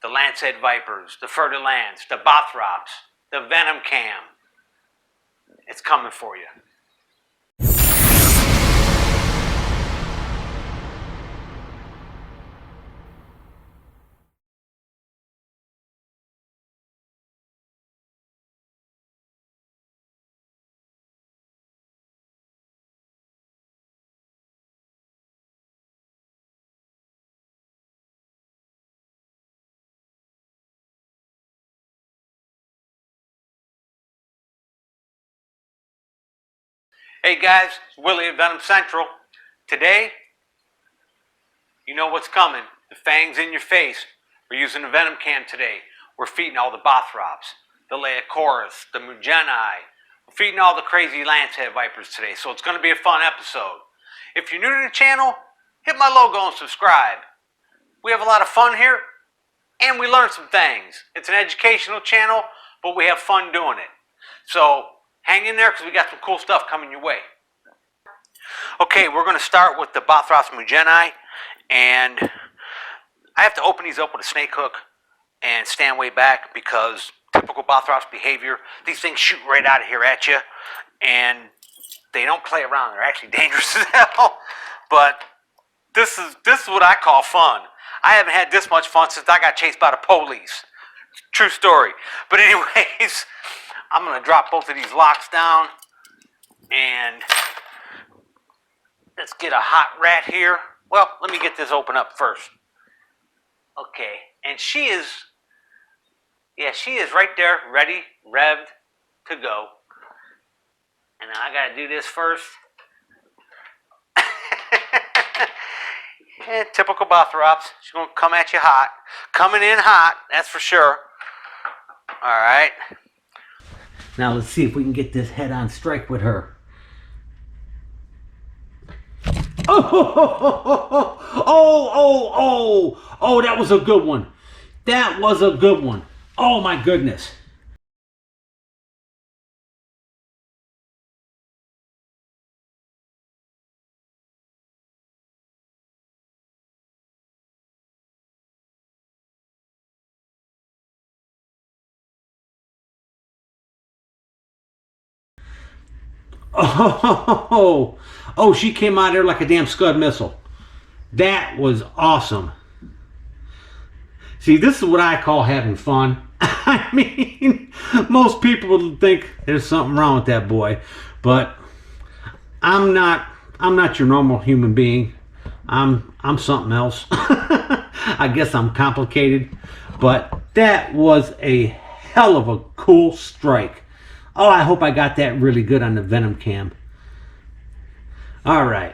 the lancehead vipers, the fer-de-lance, the Bothrops, the Venomcam. It's coming for you. Hey guys, it's Willie at Venomcentral. Today, you know what's coming. The fangs in your face. We're using the Venomcam today. We're feeding all the Bothrops, the Leicoris, the magenta. We're feeding all the crazy lancehead vipers today, so it's going to be a fun episode. If you're new to the channel, hit my logo and subscribe. We have a lot of fun here, and we learn some things. It's an educational channel, but we have fun doing it. So hang in there because we got some cool stuff coming your way. Okay, we're going to start with the Bothrops magenta, and I have to open these up with a snake hook and stand way back because typical Bothrops behavior, these things shoot right out of here at you, and they don't play around. They're actually dangerous as hell, but this is what I call fun. I haven't had this much fun since I got chased by the police. True story. But anyways, I'm going to drop both of these locks down, and let's get a hot rat here. Well, let me get this open up first. Okay, and she is right there, ready, revved to go. And now I got to do this first. Yeah, typical Bothrops. She's going to come at you hot. Coming in hot, that's for sure. All right. Now let's see if we can get this head-on strike with her. Oh, that was a good one. That was a good one. Oh my goodness. Oh, she came out there like a damn Scud missile. That was awesome. See, this is what I call having fun. I mean, most people would think there's something wrong with that boy, but I'm not your normal human being. I'm something else. I guess I'm complicated, but that was a hell of a cool strike. Oh, I hope I got that really good on the Venomcam. All right,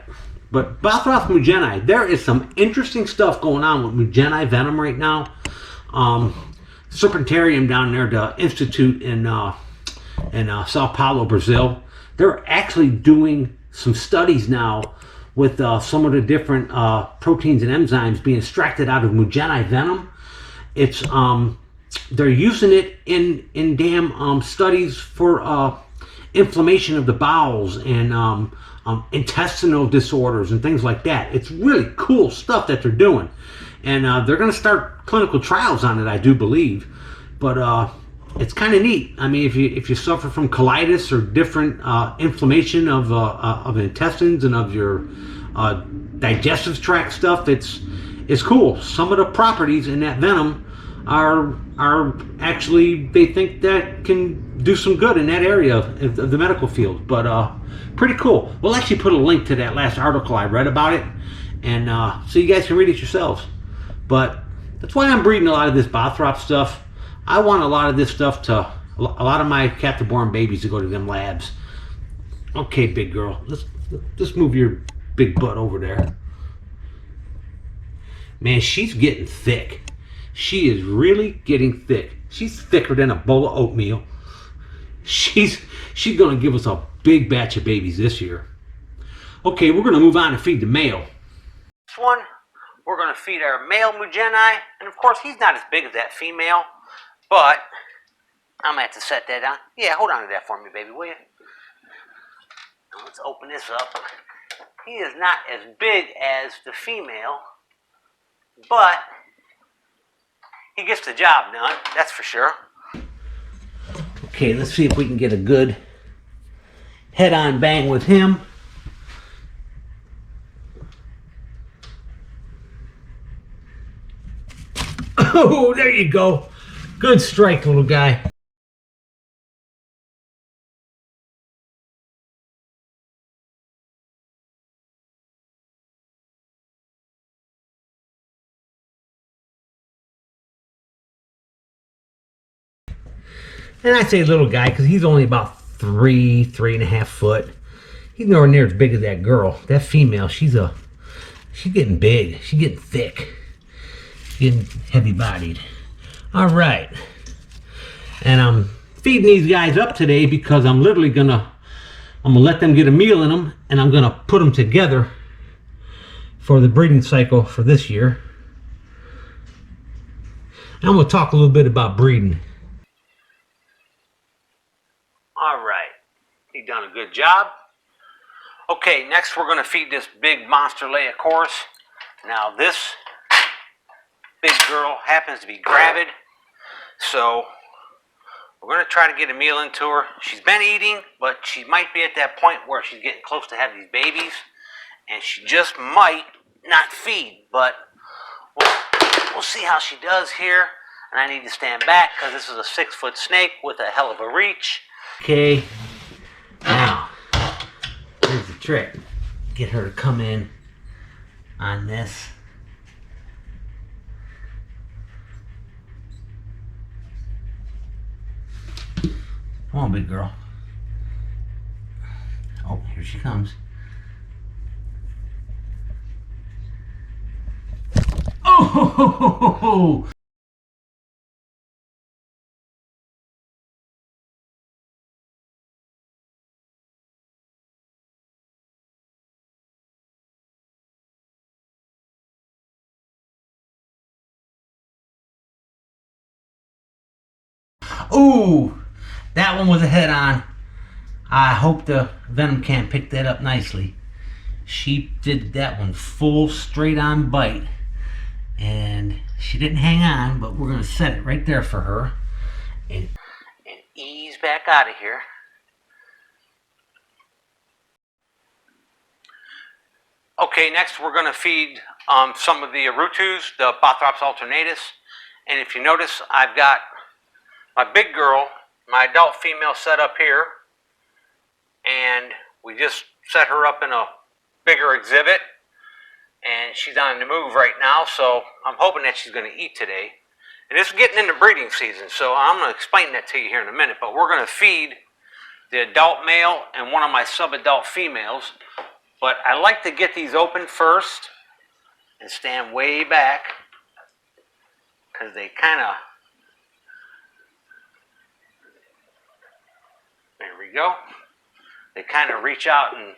but Bothrops magenta, there is some interesting stuff going on with magenta venom right now. Serpentarium down there, the institute in Sao Paulo, Brazil, they're actually doing some studies now with some of the different proteins and enzymes being extracted out of magenta venom. It's they're using it in damn studies for inflammation of the bowels and intestinal disorders and things like that. It's really cool stuff that they're doing, and they're going to start clinical trials on it, I do believe. But it's kind of neat. I mean, if you suffer from colitis or different inflammation of intestines and of your digestive tract stuff, it's cool. Some of the properties in that venom are actually, they think that can do some good in that area of the medical field. But pretty cool. We'll actually put a link to that last article I read about it, and so you guys can read it yourselves. But that's why I'm breeding a lot of this Bothrop stuff. I want a lot of this stuff to, a lot of my captive-born babies to go to them labs. Okay, big girl, let's move your big butt over there. Man, she's getting thick. She is really getting thick. She's thicker than a bowl of oatmeal. She's going to give us a big batch of babies this year. Okay, we're going to move on and feed the male. This one, we're going to feed our male magenta, and of course he's not as big as that female, but I'm going to have to set that down. Yeah, hold on to that for me, baby, will you? Now let's open this up. He is not as big as the female, but he gets the job done, that's for sure. Okay, let's see if we can get a good head-on bang with him. Oh, there you go. Good strike, little guy. And I say little guy because he's only about 3.5 foot. He's nowhere near as big as that girl. That female, she's getting big. She's getting thick. Getting heavy bodied. All right. And I'm feeding these guys up today because I'm literally gonna let them get a meal in them, and I'm gonna put them together for the breeding cycle for this year. And I'm gonna talk a little bit about breeding. All right, he done a good job. Okay, next we're gonna feed this big monster lay of course. Now this big girl happens to be gravid, so we're going to try to get a meal into her. She's been eating, but she might be at that point where she's getting close to having these babies, and she just might not feed, but we'll see how she does here. And I need to stand back because this is a 6-foot snake with a hell of a reach. Okay, now, here's the trick. Get her to come in on this. Come on, big girl. Oh, here she comes. Oh, ho, ho, ho, ho, ho. Ooh, that one was a head on. I hope the Venom can pick that up nicely. She did that one full straight on bite, and she didn't hang on, but we're gonna set it right there for her and ease back out of here. Okay, next we're gonna feed some of the Arutus, the Bothrops alternatus, and if you notice, I've got my big girl, my adult female, set up here, and we just set her up in a bigger exhibit, and she's on the move right now, so I'm hoping that she's going to eat today. And it's getting into breeding season, so I'm going to explain that to you here in a minute, but we're going to feed the adult male and one of my sub-adult females, but I like to get these open first and stand way back because they kind of, there we go, they kind of reach out and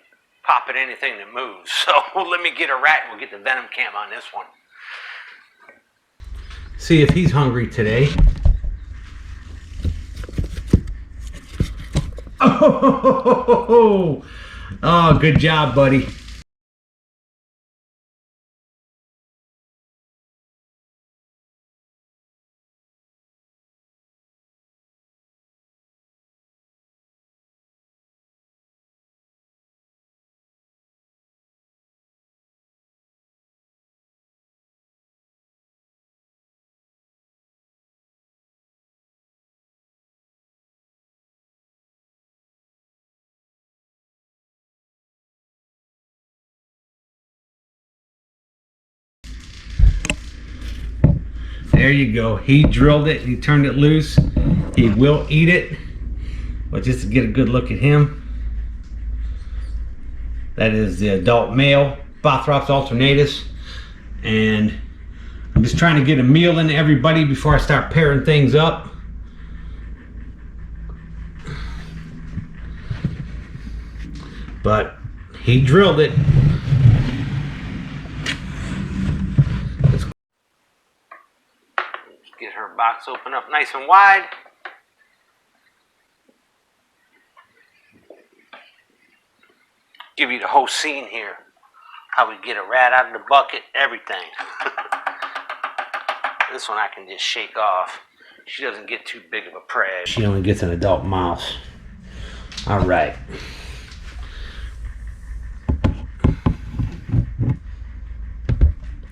pop at anything that moves. So let me get a rat and we'll get the Venom cam on this one. See if he's hungry today. Oh, oh, good job, buddy. There you go. He drilled it. He turned it loose. He will eat it. But just to get a good look at him, that is the adult male, Bothrops alternatus. And I'm just trying to get a meal into everybody before I start pairing things up. But he drilled it. Let's get her box open up nice and wide. Give you the whole scene here. How we get a rat out of the bucket, everything. This one I can just shake off. She doesn't get too big of a prey. She only gets an adult mouse. All right.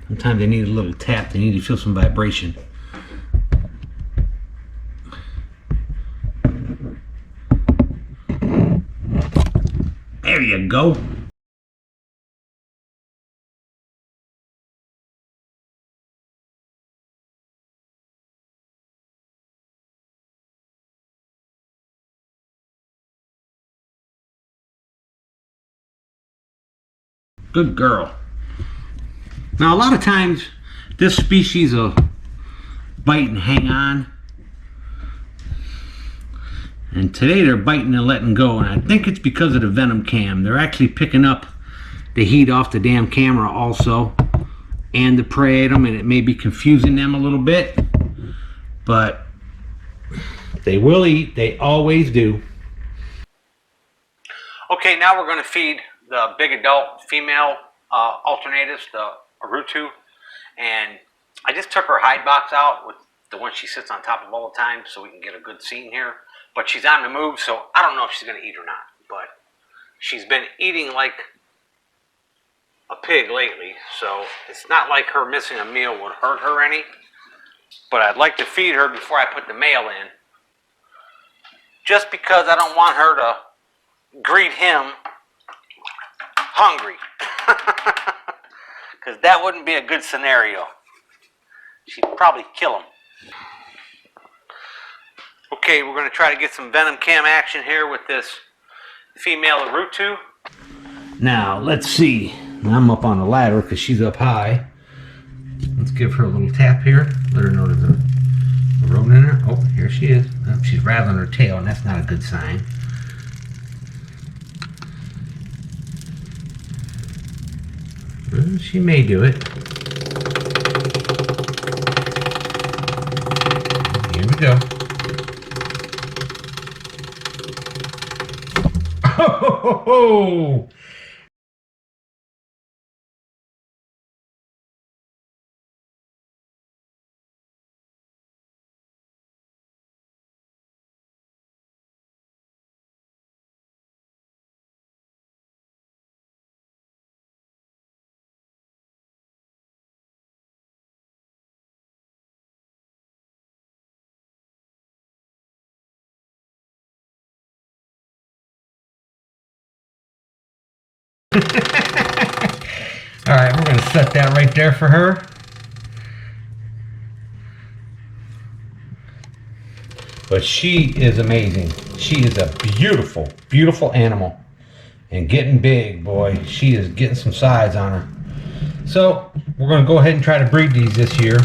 Sometimes they need a little tap. They need to feel some vibration. There you go. Good girl. Now, a lot of times, this species will bite and hang on. And today they're biting and letting go. And I think it's because of the Venom cam. They're actually picking up the heat off the damn camera also. And the prey at them. And it may be confusing them a little bit. But they will eat. They always do. Okay, now we're going to feed the big adult female alternatus, the Arutu, and I just took her hide box out with the one she sits on top of all the time so we can get a good scene here. But she's on the move, so I don't know if she's going to eat or not. But she's been eating like a pig lately, so it's not like her missing a meal would hurt her any. But I'd like to feed her before I put the male in, just because I don't want her to greet him hungry. Because that wouldn't be a good scenario. She'd probably kill him. Okay, we're going to try to get some Venom cam action here with this female Arutu. Now, let's see. I'm up on the ladder because she's up high. Let's give her a little tap here. Let her know there's a rodent in her. Oh, here she is. Oh, she's rattling her tail, and that's not a good sign. She may do it. Here we go. Oh! Alright, we're going to set that right there for her. But she is amazing. She is a beautiful, beautiful animal. And getting big, boy. She is getting some size on her. So, we're going to go ahead and try to breed these this year.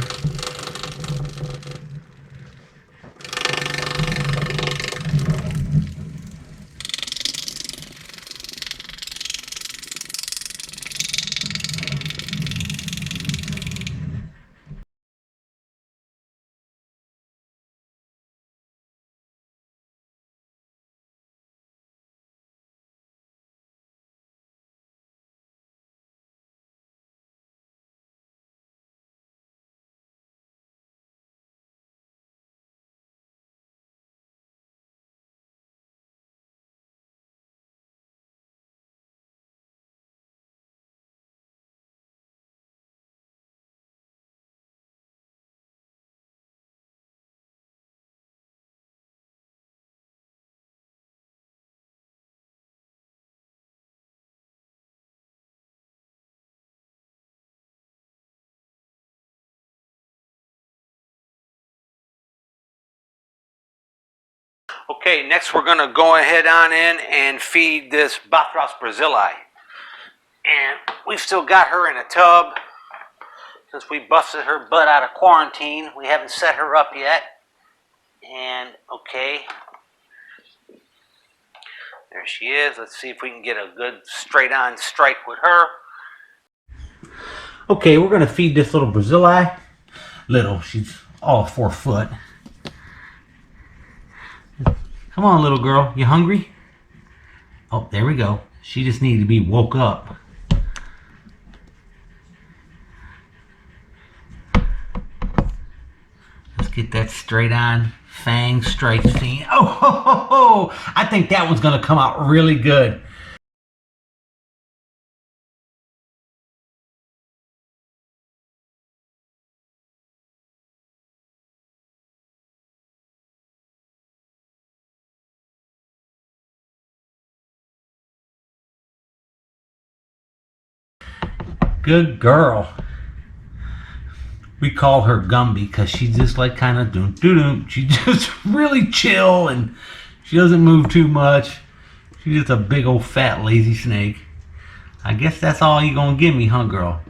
Okay, next we're going to go ahead on in and feed this Bothrops brazili. And we've still got her in a tub. Since we busted her butt out of quarantine, we haven't set her up yet. And, okay. There she is. Let's see if we can get a good straight-on strike with her. Okay, we're going to feed this little brazili. Little, she's all 4 foot. Come on, little girl. You hungry? Oh, there we go. She just needed to be woke up. get that straight on. Fang strike scene. Oh, ho, ho, ho. I think that one's going to come out really good. Good girl. We call her Gumby because she's just like kind of doom. She's just really chill and she doesn't move too much. She's just a big old fat lazy snake. I guess that's all you're gonna give me, huh, girl?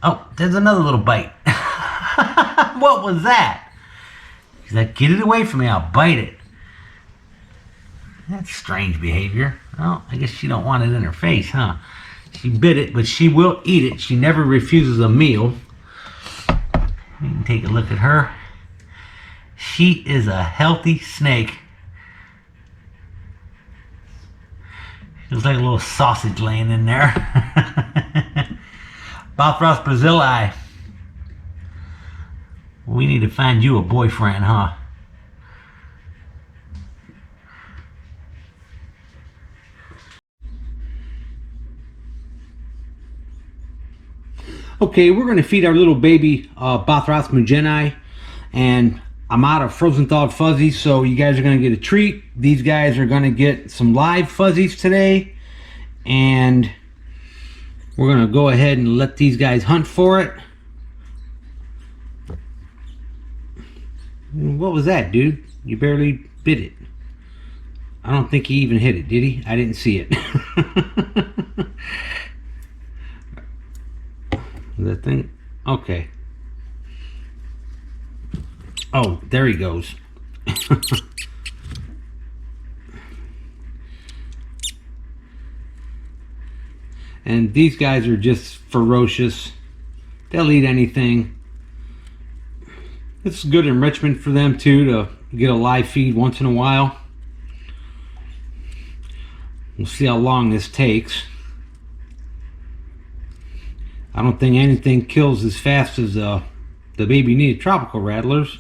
Oh, there's another little bite. What was that? She's like, get it away from me, I'll bite it. That's strange behavior. Oh, I guess she don't want it in her face, huh? She bit it, but she will eat it. She never refuses a meal. We can take a look at her. She is a healthy snake. She looks like a little sausage laying in there. Bothrops brazili. We need to find you a boyfriend, huh? Okay, we're going to feed our little baby Bothrops magenta, and I'm out of frozen thawed fuzzies, so you guys are going to get a treat. These guys are going to get some live fuzzies today, and we're going to go ahead and let these guys hunt for it. What was that, dude? You barely bit it. I don't think he even hit it, did he? I didn't see it. That thing? Okay. Oh, there he goes. And these guys are just ferocious. They'll eat anything. It's good enrichment for them too, to get a live feed once in a while. We'll see how long this takes. I don't think anything kills as fast as the baby needed tropical rattlers,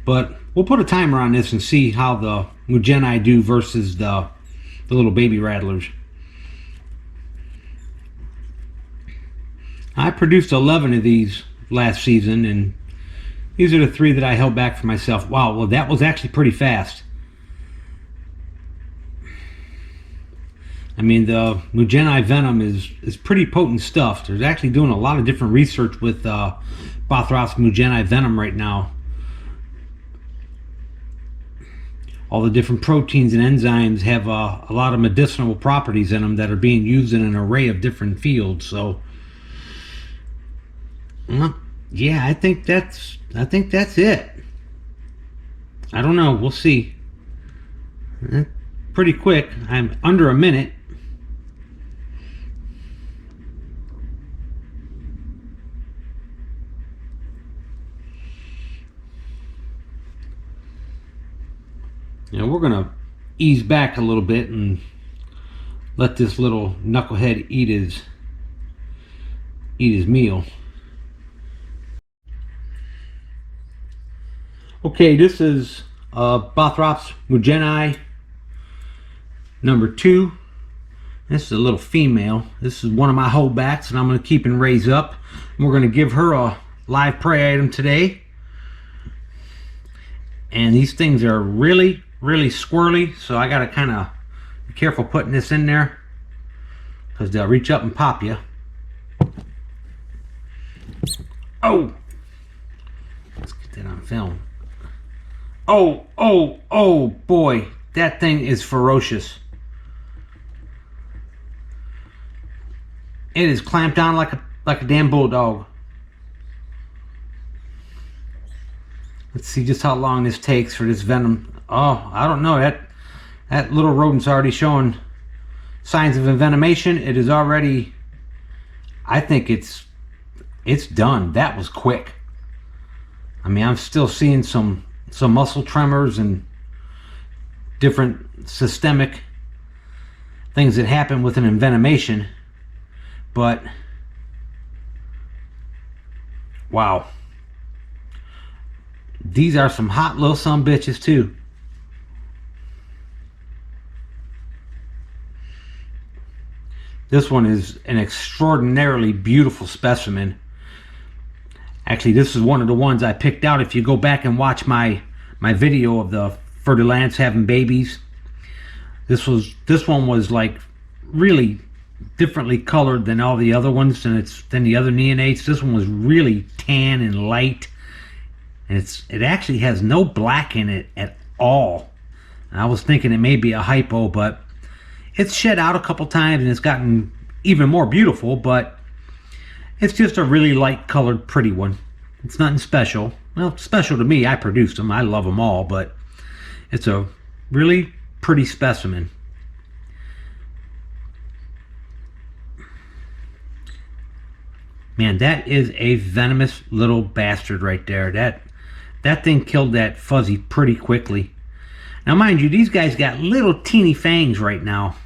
but we'll put a timer on this and see how the magenta do versus the little baby rattlers. I produced 11 of these last season, and these are the 3 that I held back for myself. Wow, well that was actually pretty fast. I mean, the magenta Venom is pretty potent stuff. There's actually doing a lot of different research with Bothrops magenta Venom right now. All the different proteins and enzymes have a lot of medicinal properties in them that are being used in an array of different fields. So, yeah, I think that's it. I don't know. We'll see. Pretty quick. I'm under a minute. Now we're gonna ease back a little bit and let this little knucklehead eat his meal. Okay, this is Bothrops magenta number 2. This is a little female. This is one of my holdbacks, and I'm going to keep and raise up. And we're going to give her a live prey item today. And these things are really squirrely, so I got to kind of be careful putting this in there, because they'll reach up and pop you. Oh! Let's get that on film. Oh boy, that thing is ferocious. It is clamped down like a damn bulldog. Let's see just how long this takes for this venom. Oh, I don't know. That little rodent's already showing signs of envenomation. It is already, I think it's done. That was quick. I mean, I'm still seeing some muscle tremors and different systemic things that happen with an envenomation, but wow, These are some hot little son bitches too. This one is an extraordinarily beautiful specimen. Actually, this is one of the ones I picked out. If you go back and watch my video of the fer-de-lance having babies, this one was like really differently colored than all the other ones, and than the other neonates. This one was really tan and light, and it actually has no black in it at all. And I was thinking it may be a hypo, but it's shed out a couple times and it's gotten even more beautiful, but it's just a really light colored pretty one. It's nothing special. Well, special to me. I produced them. I love them all, but it's a really pretty specimen. Man, that is a venomous little bastard right there. That thing killed that fuzzy pretty quickly. Now, mind you, these guys got little teeny fangs right now.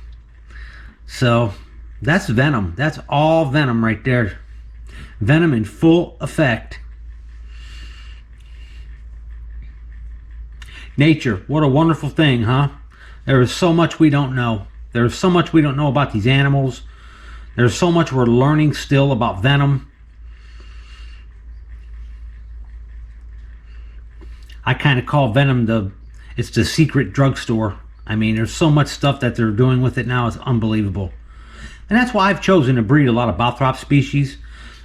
So, that's venom. That's all venom right there. Venom in full effect. Nature, what a wonderful thing, huh? There is so much we don't know. There is so much we don't know about these animals. There's so much we're learning still about venom. I kind of call venom it's the secret drugstore. I mean, there's so much stuff that they're doing with it now. It's unbelievable. And that's why I've chosen to breed a lot of Bothrops species,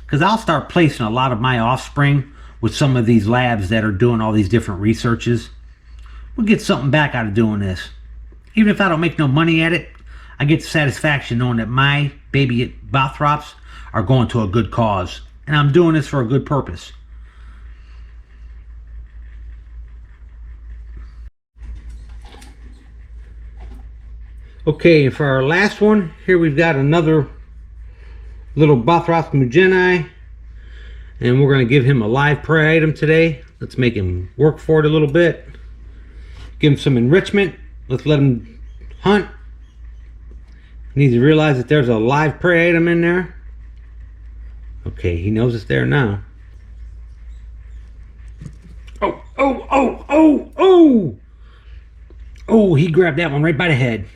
because I'll start placing a lot of my offspring with some of these labs that are doing all these different researches. We'll get something back out of doing this. Even if I don't make no money at it, I get the satisfaction knowing that my baby Bothrops are going to a good cause. And I'm doing this for a good purpose. Okay, for our last one, here we've got another little Bothrops magenta, and we're going to give him a live prey item today. Let's make him work for it a little bit. Give him some enrichment. Let's let him hunt. He needs to realize that there's a live prey item in there. Okay, he knows it's there now. Oh, oh, oh, oh, oh! Oh, he grabbed that one right by the head.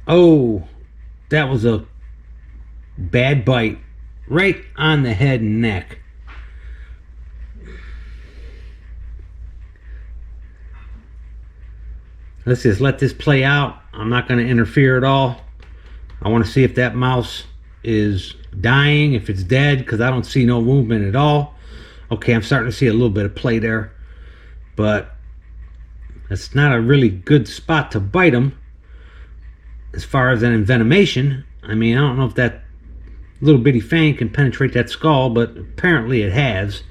Oh, that was a bad bite. Right on the head and neck. Let's just let this play out. I'm not going to interfere at all. I want to see if that mouse is dying, if it's dead, because I don't see no movement at all. Okay, I'm starting to see a little bit of play there, but it's not a really good spot to bite him. As far as an envenomation, I mean, I don't know if that little bitty fang can penetrate that skull, but apparently it has.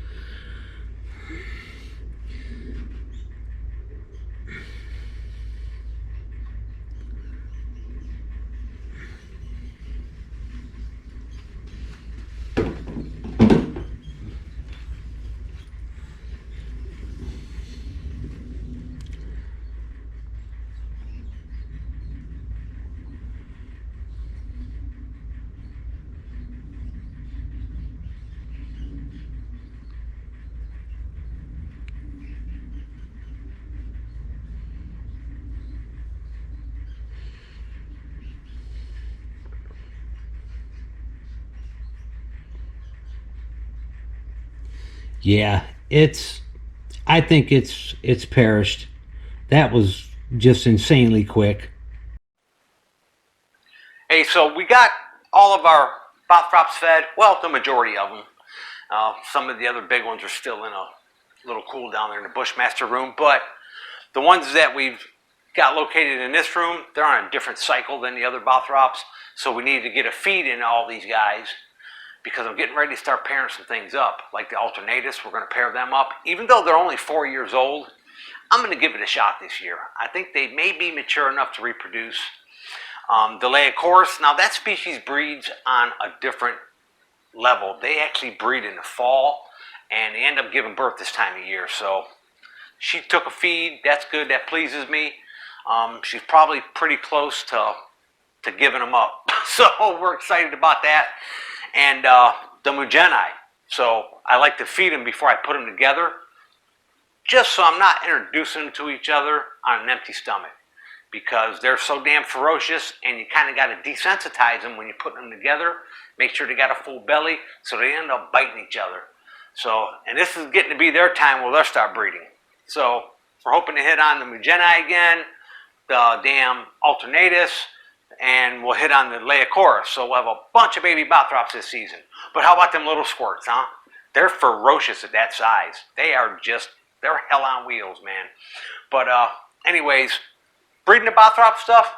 Yeah, I think it's perished. That was just insanely quick. Hey, so we got all of our Bothrops fed. Well, the majority of them. Some of the other big ones are still in a little cool down there in the Bushmaster room, but the ones that we've got located in this room, they're on a different cycle than the other Bothrops, so we need to get a feed in all these guys, because I'm getting ready to start pairing some things up. Like the alternatus, we're going to pair them up. Even though they're only 4 years old, I'm going to give it a shot this year. I think they may be mature enough to reproduce. Deadliest, now that species breeds on a different level. They actually breed in the fall, and they end up giving birth this time of year. So she took a feed. That's good. That pleases me. She's probably pretty close to to giving them up. So we're excited about that. And the magenta. So I like to feed them before I put them together, just so I'm not introducing them to each other on an empty stomach, because they're so damn ferocious, and you kind of got to desensitize them when you put them together. Make sure they got a full belly, so they end up biting each other. So, and this is getting to be their time where they'll start breeding. So we're hoping to hit on the magenta again, the damn alternatus, and we'll hit on the Laocoris. So we'll have a bunch of baby Bothrops this season. But how about them little squirts, huh? They're ferocious at that size. They are just, they're hell on wheels, man. But anyways, breeding the Bothrop stuff,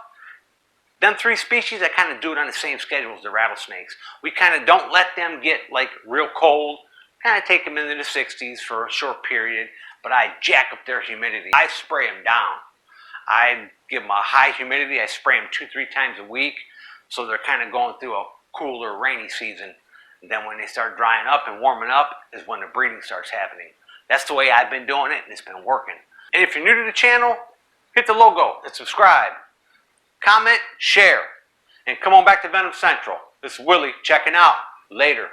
them three species, I kind of do it on the same schedule as the rattlesnakes. We kind of don't let them get like real cold. Kind of take them into the 60s for a short period, but I jack up their humidity. I spray them down. I give them a high humidity. I spray them 2-3 times a week, so they're kind of going through a cooler, rainy season. And then when they start drying up and warming up is when the breeding starts happening. That's the way I've been doing it, and it's been working. And if you're new to the channel, hit the logo and subscribe. Comment, share, and come on back to Venomcentral. This is Willie checking out. Later.